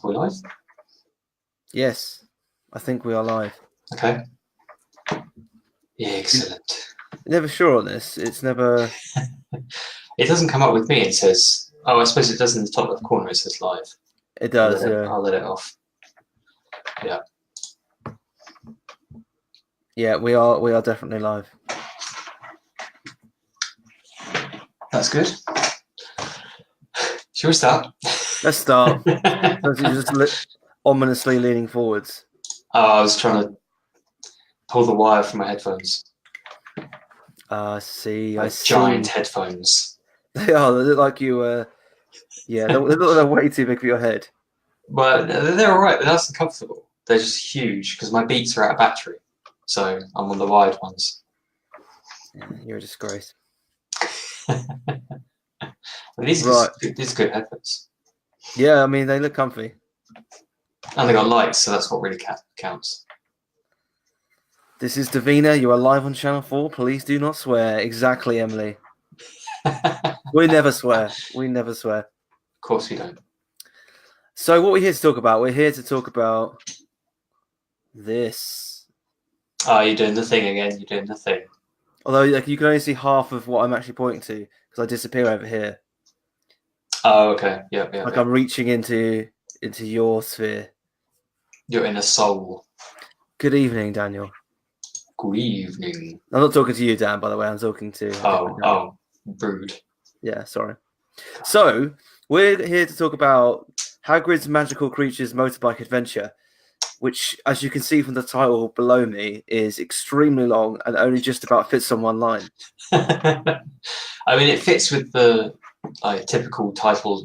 Are we live? Yes, I think we are live. Okay. Yeah, excellent. Never sure on this. It's never. It doesn't come up with me. It says, oh, I suppose it does in the top left corner. It says live. It does. I'll let it off. Yeah. Yeah, we are definitely live. That's good. Shall we start? Let's start. You're just ominously leaning forwards. Oh, I was trying to pull the wire from my headphones. I see. Giant headphones. They are. They look like you. Yeah, they look like they're way too big for your head. But they're all right. They're nice and comfortable. They're just huge because my Beats are out of battery, so I'm on the wired ones. Yeah, you're a disgrace. These are good headphones. Yeah, I mean they look comfy. And they got lights, so that's what really counts. This is Davina. You are live on Channel 4. Please do not swear. Exactly, Emily. We never swear. We never swear. Of course we don't. So what we're here to talk about? We're here to talk about this. Oh, you're doing the thing again. You're doing the thing. Although like, you can only see half of what I'm actually pointing to because I disappear over here. Oh, okay. Yeah. Like I'm reaching into your sphere. Your inner soul. Good evening, Daniel. Good evening. I'm not talking to you, Dan, by the way. I'm talking to... Oh, rude. Yeah, sorry. So, we're here to talk about Hagrid's Magical Creatures Motorbike Adventure, which, as you can see from the title below me, is extremely long and only just about fits on one line. I mean, it fits with the typical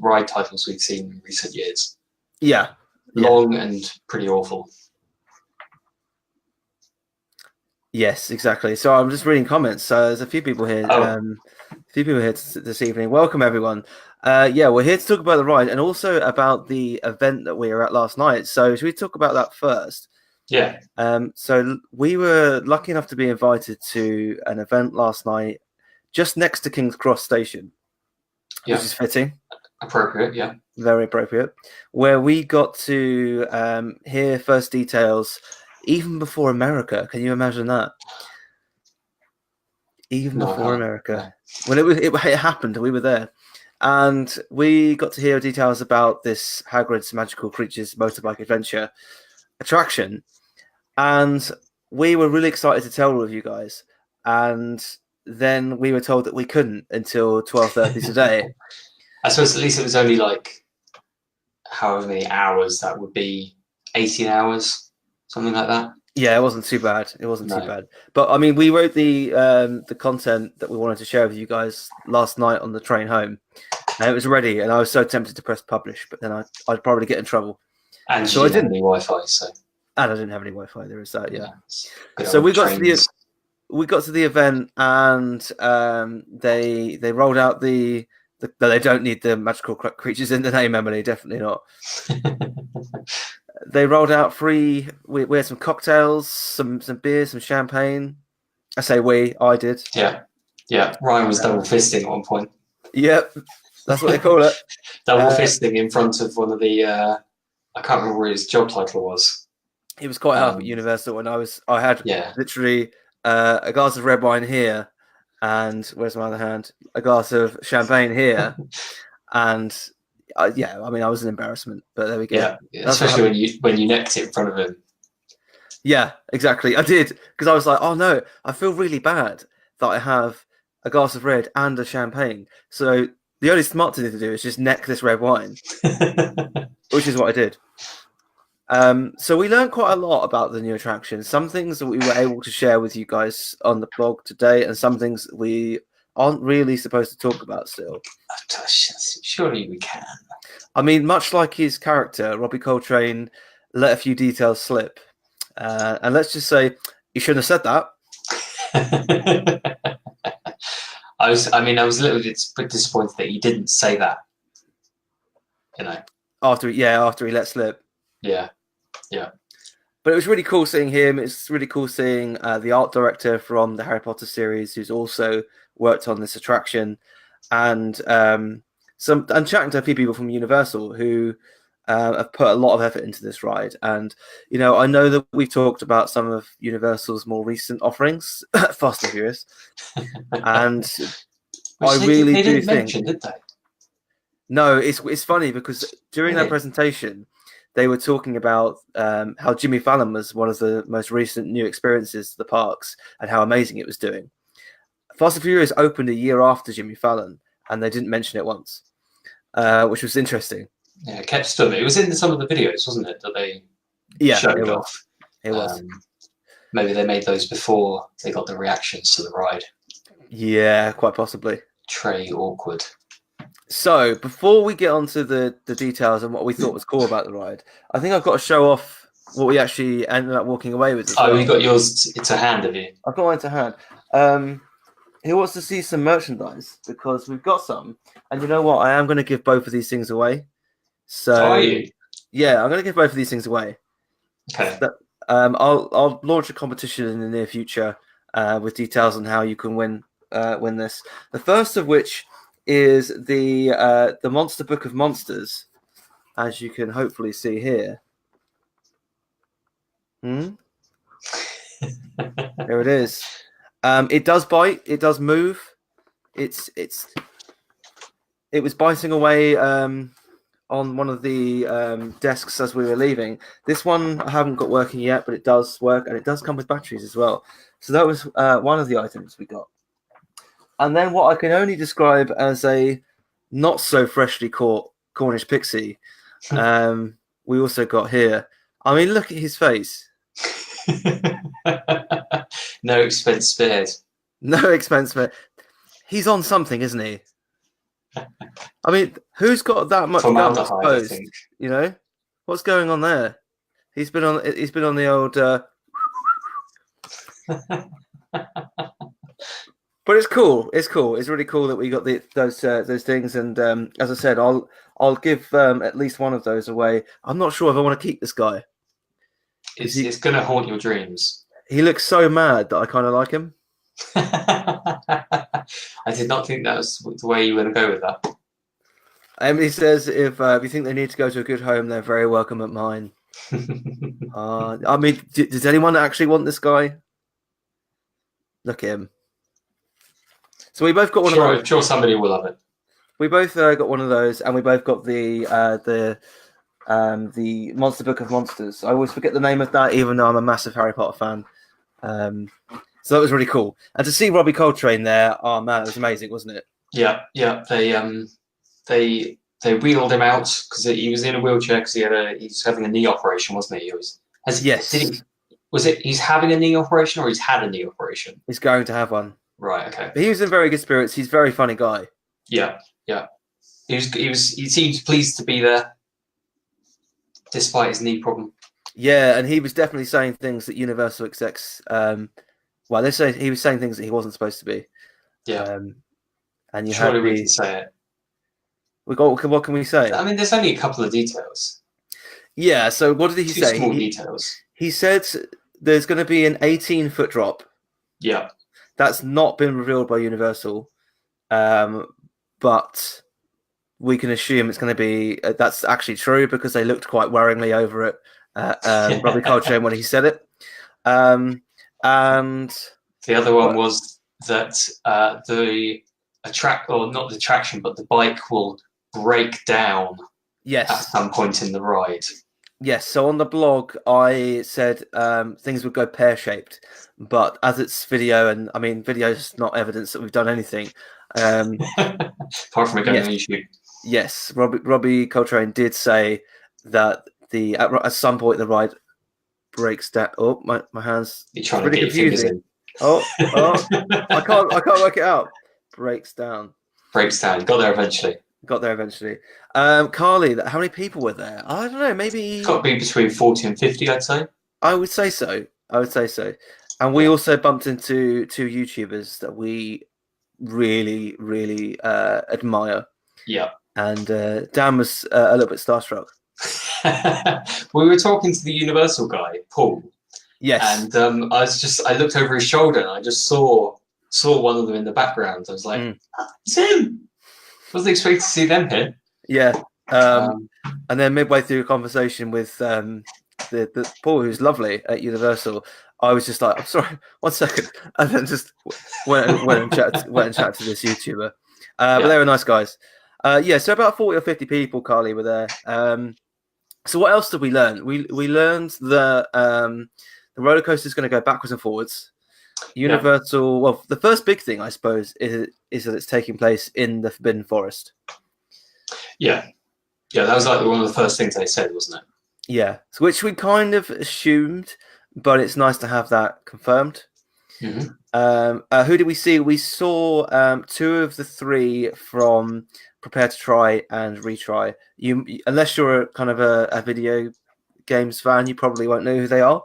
ride titles we've seen in recent years. Yeah. Long and pretty awful. Yes, exactly. So I'm just reading comments. So there's a few people here. This evening. Welcome, everyone. Yeah, we're here to talk about the ride and also about the event that we were at last night. So should we talk about that first? Yeah. So we were lucky enough to be invited to an event last night just next to King's Cross Station, which is fitting. Appropriate, yeah. Very appropriate. Where we got to hear first details even before America. Can you imagine that? Even before America. When it happened, we were there. And we got to hear details about this Hagrid's Magical Creatures Motorbike Adventure attraction. And we were really excited to tell all of you guys. And then we were told that we couldn't until 12:30 today. I suppose at least it was only like however many hours that would be, 18 hours, something like that. Yeah, it wasn't too bad. It wasn't too bad. But I mean, we wrote the content that we wanted to share with you guys last night on the train home, and it was ready. And I was so tempted to press publish, but then I'd probably get in trouble. And so I didn't have any Wi-Fi, so. And I didn't have any Wi-Fi. There is that, yeah. So we got to the event, and they rolled out the. They don't need the magical creatures in the name, Emily. Definitely not. They rolled out free. We had some cocktails, some beer, some champagne. I say I did. Yeah. Ryan was double fisting at one point. Yep, that's what they call it. Double fisting in front of one of the. I can't remember what his job title was. He was quite up at Universal, and I had literally a glass of red wine here. And where's my other hand? A glass of champagne here, and I mean, I was an embarrassment, but there we go. Yeah, especially when you necked it in front of him. Yeah, exactly. I did because I was like, oh no, I feel really bad that I have a glass of red and a champagne. So the only smart thing to do is just neck this red wine, which is what I did. So we learned quite a lot about the new attraction. Some things that we were able to share with you guys on the blog today, and some things we aren't really supposed to talk about still. Surely we can. I mean, much like his character, Robbie Coltrane let a few details slip. And let's just say he shouldn't have said that. I was a little bit disappointed that he didn't say that. You know. After he let slip. Yeah. But it was really cool seeing him. It's really cool seeing the art director from the Harry Potter series, who's also worked on this attraction, and chatting to a few people from Universal who have put a lot of effort into this ride, and I know that we've talked about some of Universal's more recent offerings, Fast and Furious, and Which I they really do didn't think. mention, did they? No, it's funny because during that Really? presentation, they were talking about how Jimmy Fallon was one of the most recent new experiences to the parks and how amazing it was doing. Fast and Furious opened a year after Jimmy Fallon, and they didn't mention it once, which was interesting. Yeah, it kept stuff. It was in some of the videos, wasn't it, that they showed It was. off? It was. Maybe they made those before they got the reactions to the ride. Yeah, quite possibly. Trey awkward. So before we get on to the details and what we thought was cool about the ride, I think I've got to show off what we actually ended up walking away with. You got yours to hand, have you? I've got mine to hand. Who wants to see some merchandise? Because we've got some. And you know what? I am going to give both of these things away. So, are you? Yeah, I'm going to give both of these things away. Okay. So, I'll launch a competition in the near future with details on how you can win this. The first of which is the Monster Book of Monsters, as you can hopefully see here. There it is. It does bite. It does move. It was biting away on one of the desks as we were leaving. This one I haven't got working yet, but it does work, and it does come with batteries as well. So that was one of the items we got. And then what I can only describe as a not so freshly caught Cornish pixie, we also got here. I mean, look at his face. No expense spared. No expense spared. He's on something, isn't he? I mean, who's got that much gum exposed? What's going on there? He's been on the old. But it's cool. It's cool. It's really cool that we got those things. And as I said, I'll give at least one of those away. I'm not sure if I want to keep this guy. It's going to haunt your dreams. He looks so mad that I kind of like him. I did not think that was the way you were going to go with that. Emily says if you think they need to go to a good home, they're very welcome at mine. I mean, does anyone actually want this guy? Look at him. So we both got one of those. I'm sure somebody will love it. We both got one of those, and we both got the Monster Book of Monsters. I always forget the name of that, even though I'm a massive Harry Potter fan. So that was really cool, and to see Robbie Coltrane there, oh man, it was amazing, wasn't it? Yeah. They wheeled him out because he was in a wheelchair because he was having a knee operation, wasn't he? He's having a knee operation or he's had a knee operation? He's going to have one. Right. Okay. But he was in very good spirits. He's a very funny guy. Yeah. He seemed pleased to be there, despite his knee problem. Yeah, and he was definitely saying things that Universal execs. They say he was saying things that he wasn't supposed to be. Yeah. And you surely we can say it. What can we say? I mean, there's only a couple of details. Yeah. So what did he say? Small details. He said there's going to be an 18-foot drop. Yeah. That's not been revealed by Universal, but we can assume it's going to be that's actually true because they looked quite worryingly over it. Robbie Coltrane when he said it. And the other one was that not the attraction, but the bike will break down. Yes. At some point in the ride. Yes. So on the blog, I said things would go pear-shaped, but as it's video, and I mean, video is not evidence that we've done anything. Apart from it going on YouTube. Yes, Robbie Coltrane did say that at some point the ride breaks down. Oh, my hands. You're trying to get your fingers in. Oh, I can't work it out. Breaks down. Got there eventually. Carly, how many people were there? I don't know. Maybe it's got to be between 40 and 50, I'd say. I would say so. And we also bumped into two YouTubers that we really, really admire. Yeah. And Dan was a little bit starstruck. We were talking to the Universal guy, Paul. Yes. And I looked over his shoulder and I just saw one of them in the background. I was like, it's him. Wasn't expecting to see them here. Yeah. And then midway through a conversation with the Paul, who's lovely at Universal, I was just like, I'm sorry, 1 second, and then just went and chatted to this YouTuber. But they were nice guys. So about 40 or 50 people, Carly, were there. So what else did we learn? We learned that the roller coaster is going to go backwards and forwards. Universal. Well, the first big thing, I suppose, is that it's taking place in the Forbidden Forest. Yeah, that was like one of the first things they said, wasn't it? Yeah, which we kind of assumed, but it's nice to have that confirmed. Mm-hmm. Who did we see? We saw 2 of the 3 from Prepare to Try and Retry. Unless you're kind of a video games fan, you probably won't know who they are,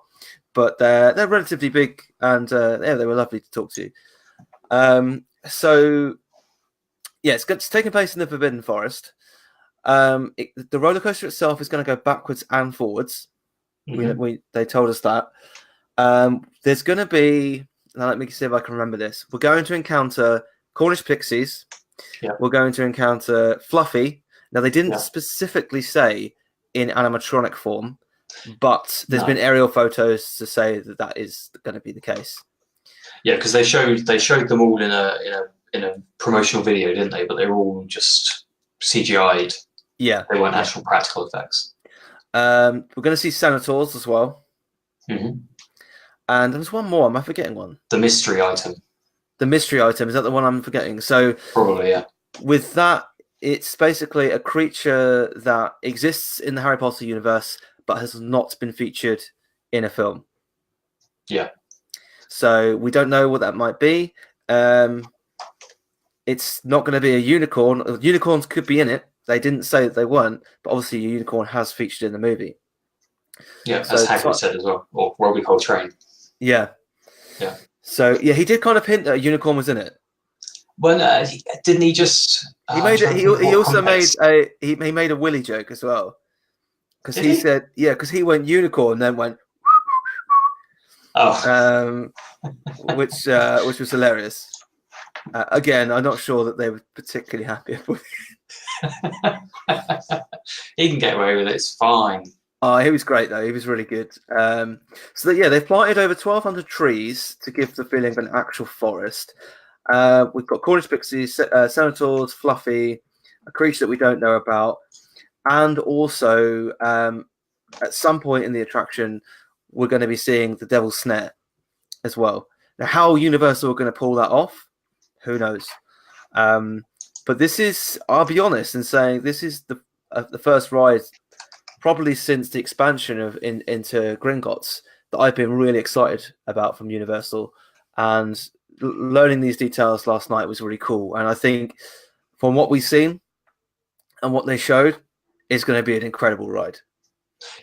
but they're relatively big, and they were lovely to talk to. It's taking place in the Forbidden Forest. The roller coaster itself is going to go backwards and forwards. Mm-hmm. They told us that. There's going to be. Now let me see if I can remember this. We're going to encounter Cornish pixies. Yeah. We're going to encounter Fluffy. Now they didn't specifically say in animatronic form, but there's been aerial photos to say that is going to be the case. Yeah, because they showed them all in a promotional video, didn't they? But they were all just CGI'd. Yeah, they weren't actual practical effects. We're going to see Senators as well. Mm-hmm. And there's one more. Am I forgetting one? The mystery item. The mystery item, is that the one I'm forgetting? So probably, yeah. With that, it's basically a creature that exists in the Harry Potter universe but has not been featured in a film. Yeah. So we don't know what that might be. It's not going to be a unicorn. Unicorns could be in it. They didn't say that they weren't, but obviously a unicorn has featured in the movie. Yeah, as Hagrid said as well, or what we call train. Yeah. Yeah. So yeah, he did kind of hint that a unicorn was in it. Well, didn't he just? He made it. He also made a Willy joke as well, because he said because he went unicorn and then went. Oh. Which was hilarious. Again, I'm not sure that they were particularly happy with it. He can get away with it. It's fine. Oh, he was great though. He was really good. They've planted over 1,200 trees to give the feeling of an actual forest. We've got Cornish pixies, Senators, Fluffy, a creature that we don't know about, and also at some point in the attraction, we're going to be seeing the Devil's Snare as well. Now, how Universal are going to pull that off, who knows? But this is, I'll be honest in saying, this is the first ride probably since the expansion into Gringotts that I've been really excited about from Universal, and learning these details last night was really cool. And I think from what we've seen and what they showed, it's going to be an incredible ride.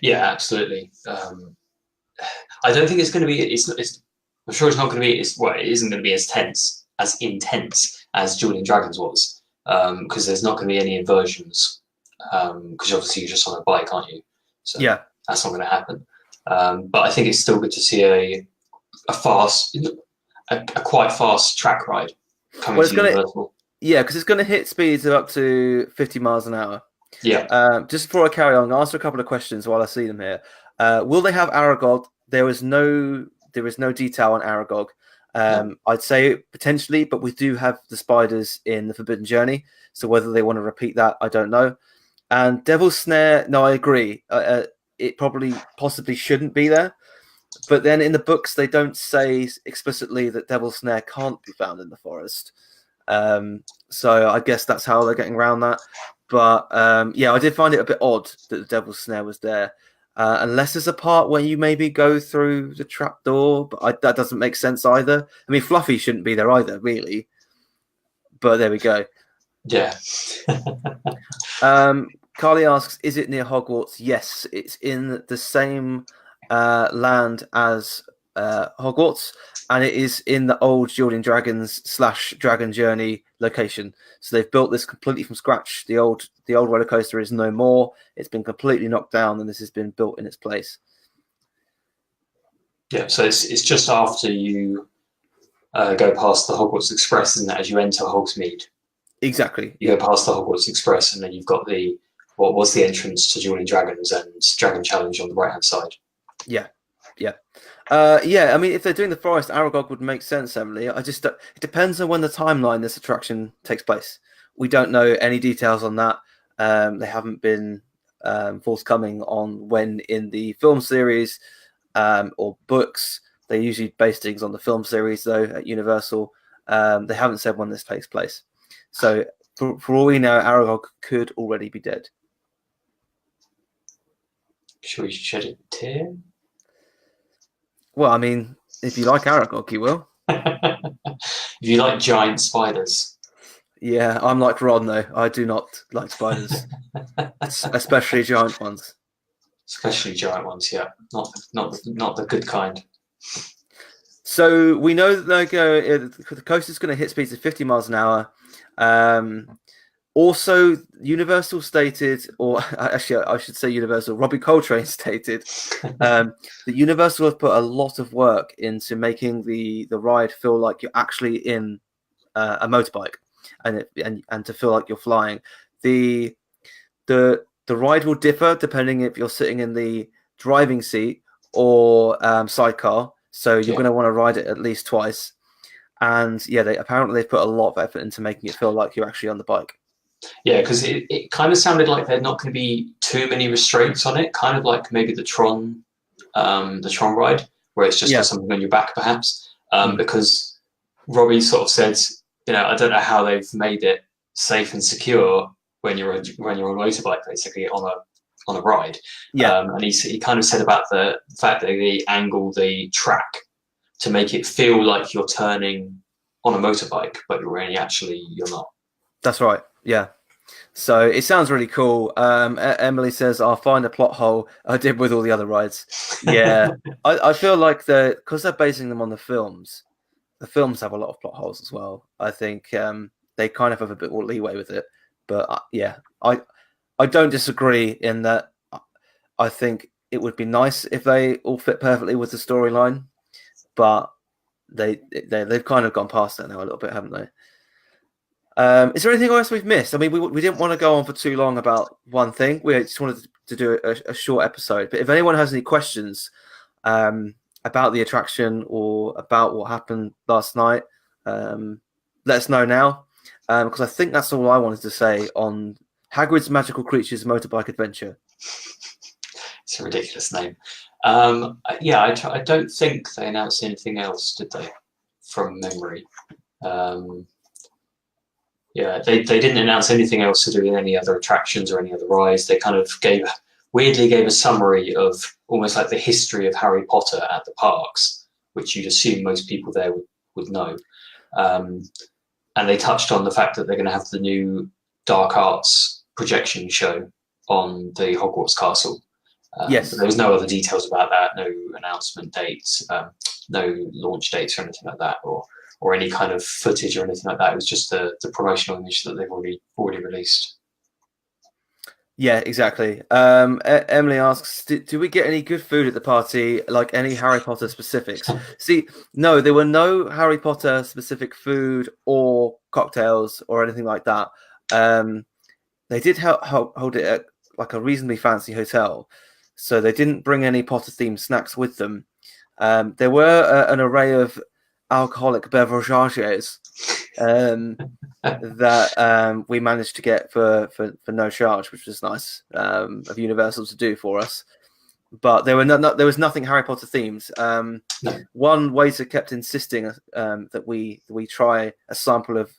Yeah, absolutely. I don't think it's going to be. I'm sure it's not going to be. It isn't going to be as intense as Dueling Dragons was, because there's not going to be any inversions. Because obviously you're just on a bike, aren't you? So yeah, that's not going to happen. But I think it's still good to see a quite fast track ride coming to Universal. Yeah, because it's going to hit speeds of up to 50 miles an hour. Yeah. Just before I carry on, I'll answer a couple of questions while I see them here. Will they have Aragog? There is no detail on Aragog. I'd say potentially, but we do have the spiders in the Forbidden Journey. So whether they want to repeat that, I don't know. And Devil's Snare, no, I agree. It possibly shouldn't be there. But then in the books, they don't say explicitly that Devil's Snare can't be found in the forest. So I guess that's how they're getting around that. But I did find it a bit odd that the Devil's Snare was there. Unless there's a part where you maybe go through the trapdoor, but that doesn't make sense either. I mean, Fluffy shouldn't be there either, really. But there we go. Yeah. Carly asks, is it near Hogwarts? Yes, it's in the same land as Hogwarts, and it is in the old Dueling Dragons / Dragon Journey location. So they've built this completely from scratch. The old roller coaster is no more. It's been completely knocked down, and this has been built in its place. Yeah, so it's just after you go past the Hogwarts Express, isn't it? As you enter Hogsmeade. Exactly. You go past the Hogwarts Express, and then you've got the what was the entrance to Dueling Dragons and Dragon Challenge on the right hand side. Yeah. I mean, if they're doing the forest, Aragog would make sense, Emily. It depends on when the timeline this attraction takes place. We don't know any details on that. They haven't been forthcoming on when in the film series or books. They usually base things on the film series, though, at Universal. They haven't said when this takes place. So, for all we know, Aragog could already be dead. Should we shed a tear? Well, I mean, if you like Aragog, you will. If you like giant spiders. Yeah, I'm like Ron, though. I do not like spiders, especially giant ones. Especially giant ones, yeah. Not the good kind. So we know that the coaster's going to hit speeds of 50 miles an hour. Also, Universal stated, or actually, I should say Universal, Robbie Coltrane stated that Universal have put a lot of work into making the ride feel like you're actually in a motorbike and to feel like you're flying. The ride will differ depending if you're sitting in the driving seat or sidecar. So you're going to want to ride it at least twice. And yeah, they've put a lot of effort into making it feel like you're actually on the bike. Yeah, because it kind of sounded like there's not going to be too many restraints on it, kind of like maybe the Tron ride, where it's just got something on your back, perhaps. Because Robbie sort of said, I don't know how they've made it safe and secure when you're on a motorbike, basically on a ride. And he kind of said about the fact that they angle the track to make it feel like you're turning on a motorbike, but you're not. That's right. Yeah. So it sounds really cool. Emily says, I'll find a plot hole. I did with all the other rides. Yeah. I feel like because they're basing them on the films have a lot of plot holes as well. I think they kind of have a bit more leeway with it. But I don't disagree in that. I think it would be nice if they all fit perfectly with the storyline, but they've kind of gone past that now a little bit, haven't they? Is there anything else we've missed? I mean, we didn't want to go on for too long about one thing. We just wanted to do a short episode. But if anyone has any questions about the attraction or about what happened last night, let us know now. Because I think that's all I wanted to say on Hagrid's Magical Creatures Motorbike Adventure. It's a ridiculous name. I don't think they announced anything else, did they? From memory. They didn't announce anything else to do with any other attractions or any other rides. They kind of weirdly gave a summary of almost like the history of Harry Potter at the parks, which you'd assume most people there would know. And they touched on the fact that they're going to have the new Dark Arts projection show on the Hogwarts Castle. Yes. There was no other details about that, no announcement dates, no launch dates or anything like that, or any kind of footage or anything like that. It was just the promotional image that they've already released. Yeah, exactly. Emily asks, do we get any good food at the party, like any Harry Potter specifics? See, no, there were no Harry Potter specific food or cocktails or anything like that. They did hold it at like a reasonably fancy hotel, so they didn't bring any Potter-themed snacks with them. There were an array of alcoholic beverages that we managed to get for no charge, which was nice of Universal to do for us. But there was nothing Harry Potter themed. No. One waiter kept insisting that we try a sample of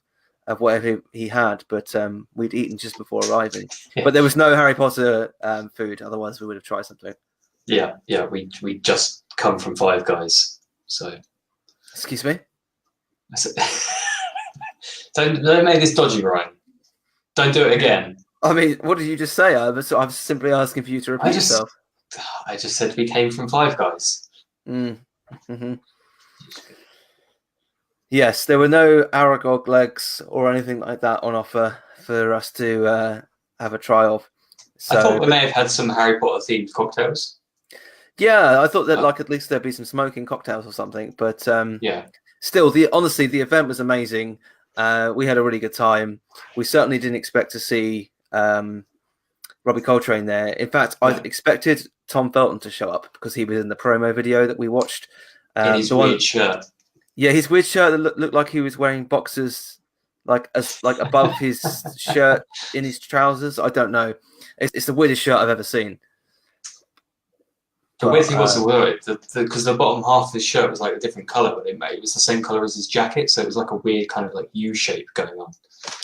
whatever he had, but we'd eaten just before arriving. Yeah. But there was no Harry Potter food. Otherwise, we would have tried something. Yeah. We just come from Five Guys, so. Excuse me? Don't make this dodgy, Ryan. Don't do it again. I mean, what did you just say? I was simply asking for you to repeat yourself. I just said we came from Five Guys. Mm-hmm. Yes, there were no Aragog legs or anything like that on offer for us to have a try of. So, I thought we may have had some Harry Potter themed cocktails. Yeah, I thought that at least there'd be some smoking cocktails or something. But still, honestly, the event was amazing. We had a really good time. We certainly didn't expect to see Robbie Coltrane there. In fact, I expected Tom Felton to show up because he was in the promo video that we watched. In his weird shirt. Yeah, his weird shirt that looked like he was wearing boxers, like above his shirt in his trousers. I don't know. It's the weirdest shirt I've ever seen. The weird thing was because the bottom half of his shirt was like a different color, but it was the same color as his jacket, so it was like a weird kind of like U shape going on.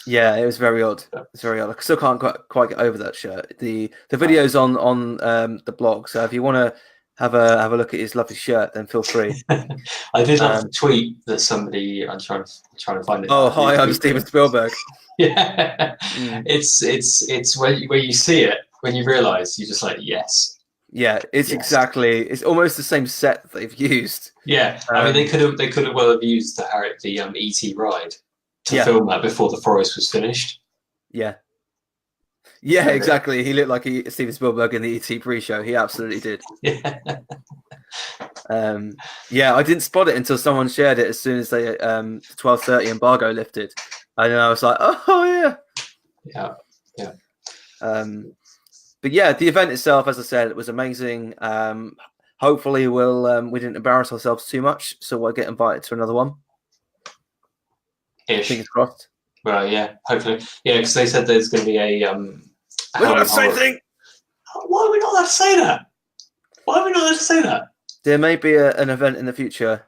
Yeah, it was very odd. It's very odd. I still can't quite get over that shirt. The video's on the blog, so if you want to have a look at his lovely shirt, then feel free. I did like a tweet that somebody. I'm trying to find it. Oh, hi, I'm Steven Spielberg. Yeah, it's where you see it, when you realise, you're just like, yes. Yeah, it's exactly. It's almost the same set they've used. Yeah, I mean they could have well have used the ET ride to film that before the forest was finished. Yeah, exactly. He looked like Steven Spielberg in the ET pre-show. He absolutely did. Yeah. I didn't spot it until someone shared it as soon as they 12:30 embargo lifted, and then I was like, oh yeah. But yeah, the event itself, as I said, it was amazing. Hopefully, we didn't embarrass ourselves too much, so we'll get invited to another one. Fingers crossed. Well, yeah, hopefully, yeah, because they said there's going to be a. We're not the same thing. Why are we not allowed to say that? Why are we not allowed to say that? There may be an event in the future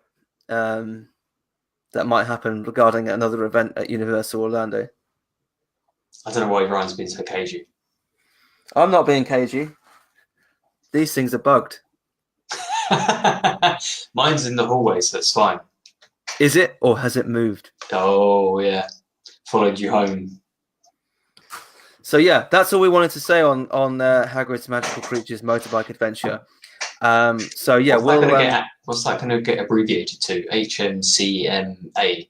that might happen regarding another event at Universal Orlando. I don't know why Ryan's being so cagey. I'm not being cagey. These things are bugged. Mine's in the hallway, so it's fine. Is it, or has it moved? Oh, yeah. Followed you home. So, yeah, that's all we wanted to say on Hagrid's Magical Creatures Motorbike Adventure. So, yeah, what's that going to get abbreviated to? HMCMA?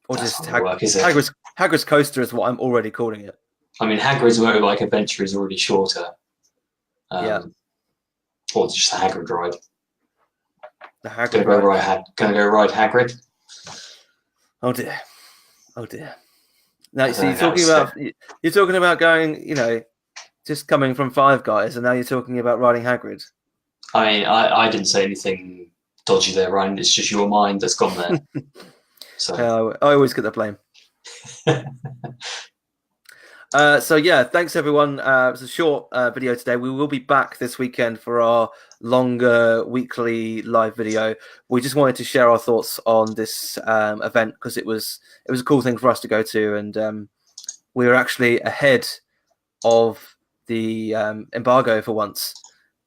Or just Hagrid's Coaster is what I'm already calling it. I mean, Hagrid's Motorbike Adventure is already shorter. Or just the Hagrid ride. The Hagrid Gonna go ride Hagrid. Oh dear. Now, so you're talking about going, just coming from Five Guys, and now you're talking about riding Hagrid. I mean, I didn't say anything dodgy there, Ryan. It's just your mind that's gone there. So I always get the blame. So yeah, thanks everyone. It was a short video today. We will be back this weekend for our longer weekly live video. We just wanted to share our thoughts on this event because it was a cool thing for us to go to, and we were actually ahead of the embargo for once,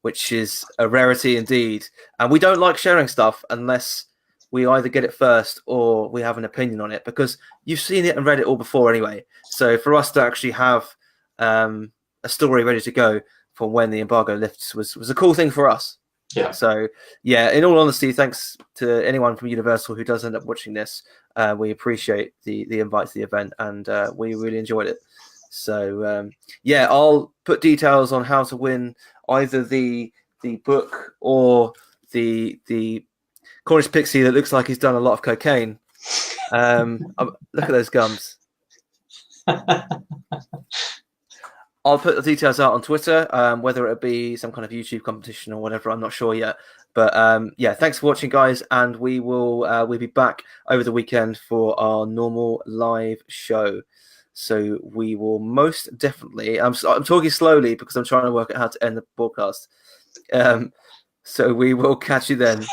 which is a rarity indeed. And we don't like sharing stuff unless we either get it first or we have an opinion on it, because you've seen it and read it all before anyway. So for us to actually have a story ready to go for when the embargo lifts was a cool thing for us. Yeah. So yeah, in all honesty, thanks to anyone from Universal who does end up watching this. We appreciate the invite to the event, and we really enjoyed it. So yeah, I'll put details on how to win either the book or the Cornish pixie that looks like he's done a lot of cocaine. Look at those gums. I'll put the details out on Twitter, whether it be some kind of YouTube competition or whatever. I'm not sure yet. But yeah, thanks for watching, guys. And we'll be back over the weekend for our normal live show. So we will most definitely. I'm talking slowly because I'm trying to work out how to end the broadcast. So we will catch you then.